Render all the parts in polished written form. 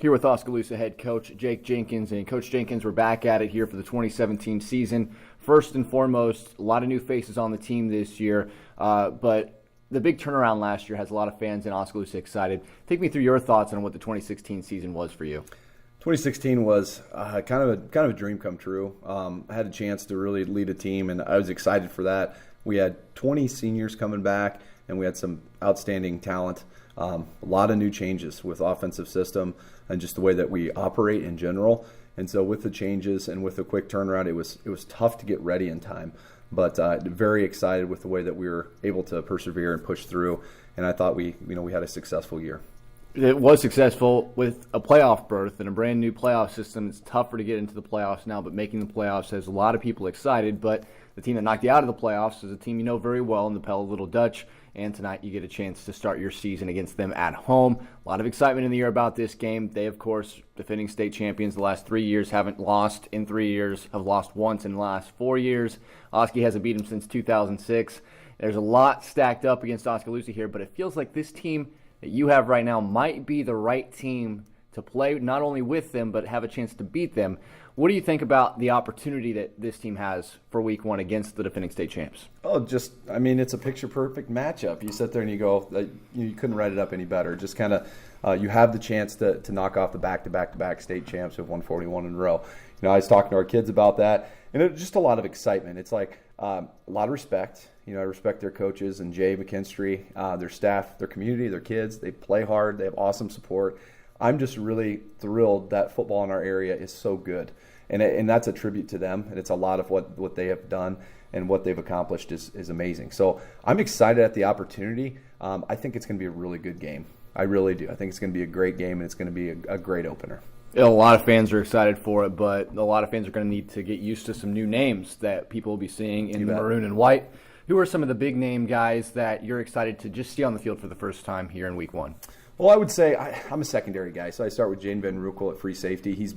Here with Oskaloosa head coach Jake Jenkins. And Coach Jenkins, we're back at it here for the 2017 season. First and foremost, a lot of new faces on the team this year, but the big turnaround last year has a lot of fans in Oskaloosa excited. Take me through your thoughts on what the 2016 season was for you. 2016 was kind of a dream come true. I had a chance to really lead a team, and I was excited for that. We had 20 seniors coming back, and we had some outstanding talent. A lot of new changes with offensive system and just the way that we operate in general. And so with the changes and with the quick turnaround, it was tough to get ready in time. But very excited with the way that we were able to persevere and push through. And I thought we had a successful year. It was successful with a playoff berth and a brand new playoff system. It's tougher to get into the playoffs now, but making the playoffs has a lot of people excited. But the team that knocked you out of the playoffs is a team you know very well in the Pella Little Dutch. And tonight you get a chance to start your season against them at home. A lot of excitement in the air about this game. They, of course, defending state champions the last 3 years, haven't lost in 3 years, have lost once in the last 4 years. Oski hasn't beat them since 2006. There's a lot stacked up against Oskaloosa here, but it feels like this team that you have right now might be the right team to play not only with them but have a chance to beat them. What do you think about the opportunity that this team has for week one against the defending state champs? It's a picture-perfect matchup. You sit there and you go, you couldn't write it up any better. Just kind of, you have the chance to knock off the back-to-back state champs who have won 41 in a row. I was talking to our kids about that, and it was just a lot of excitement. It's like a lot of respect. I respect their coaches and Jay McKinstry, their staff, their community, their kids. They play hard. They have awesome support. I'm just really thrilled that football in our area is so good. And that's a tribute to them. And it's a lot of what they have done and what they've accomplished is amazing. So I'm excited at the opportunity. I think it's going to be a really good game. I really do. I think it's going to be a great game, and it's going to be a great opener. A lot of fans are excited for it, but a lot of fans are going to need to get used to some new names that people will be seeing in the maroon and white. Who are some of the big-name guys that you're excited to just see on the field for the first time here in week one? Well, I would say I'm a secondary guy, so I start with Jane Van Ruckel at free safety. He's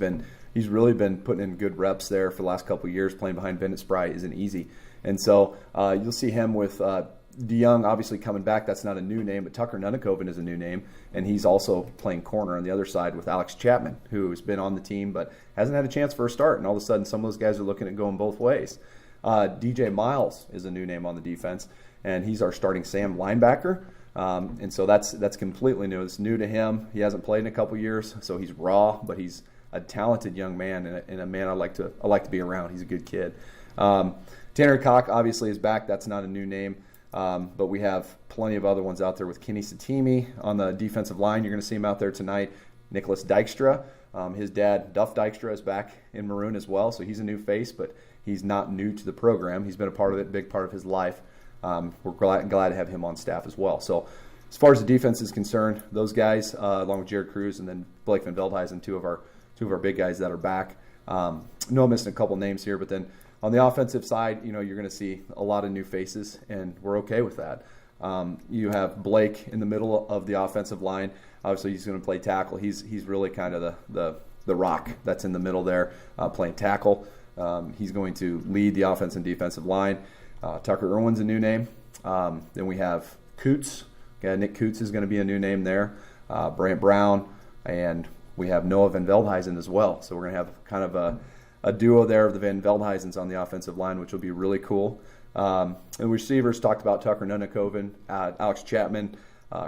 really been putting in good reps there for the last couple of years. Playing behind Bennett Spry isn't easy. And so you'll see him with DeYoung obviously coming back. That's not a new name, but Tucker Nunakoven is a new name, and he's also playing corner on the other side with Alex Chapman, who's been on the team but hasn't had a chance for a start. And all of a sudden, some of those guys are looking at going both ways. DJ Miles is a new name on the defense, and he's our starting Sam linebacker. And so that's completely new. It's new to him. He hasn't played in a couple years, so he's raw, but he's a talented young man and a man I like to be around. He's a good kid. Tanner Koch obviously is back. That's not a new name, but we have plenty of other ones out there with Kenny Satimi on the defensive line. You're going to see him out there tonight. Nicholas Dykstra, his dad Duff Dykstra is back in maroon as well, so he's a new face, but he's not new to the program. He's been a part of it, big part of his life. We're glad to have him on staff as well. So as far as the defense is concerned, those guys, along with Jared Cruz and then Blake Van Veldhuizen, two of our big guys that are back. No, I'm missing a couple names here, but then on the offensive side, you're going to see a lot of new faces, and we're okay with that. You have Blake in the middle of the offensive line. Obviously, he's going to play tackle. He's really kind of the rock that's in the middle there, playing tackle. He's going to lead the offense and defensive line. Tucker Irwin's a new name. Then we have Coots. Yeah, Nick Coots is going to be a new name there. Brant Brown, and we have Noah Van Veldhuizen as well. So we're going to have kind of a duo there of the Van Veldhuizens on the offensive line, which will be really cool. And receivers, talked about Tucker Nunakoven, Alex Chapman,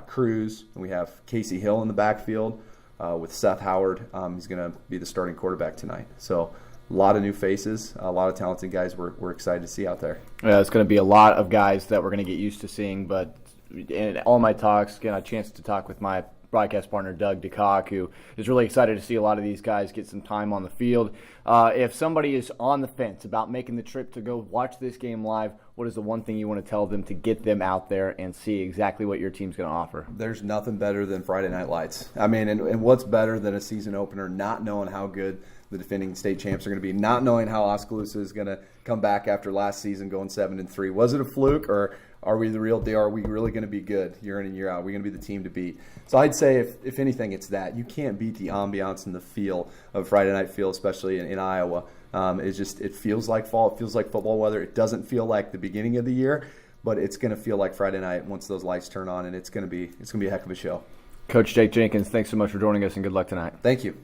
Cruz, and we have Casey Hill in the backfield with Seth Howard. He's going to be the starting quarterback tonight. So a lot of new faces, a lot of talented guys we're excited to see out there. Yeah, it's going to be a lot of guys that we're going to get used to seeing. But in all my talks, get a chance to talk with my broadcast partner, Doug DeCock, who is really excited to see a lot of these guys get some time on the field. If somebody is on the fence about making the trip to go watch this game live, what is the one thing you want to tell them to get them out there and see exactly what your team's going to offer? There's nothing better than Friday Night Lights. I mean, and what's better than a season opener, not knowing how good the defending state champs are going to be, not knowing how Oskaloosa is going to come back after last season going 7-3. Was it a fluke, or are we the real deal? Are we really going to be good year in and year out? Are we going to be the team to beat? So I'd say, if anything, it's that. You can't beat the ambiance and the feel of Friday Night Feel, especially in Iowa. It feels like fall. It feels like football weather. It doesn't feel like the beginning of the year, but it's going to feel like Friday night once those lights turn on, and it's going to be a heck of a show. Coach Jake Jenkins, thanks so much for joining us, and good luck tonight. Thank you.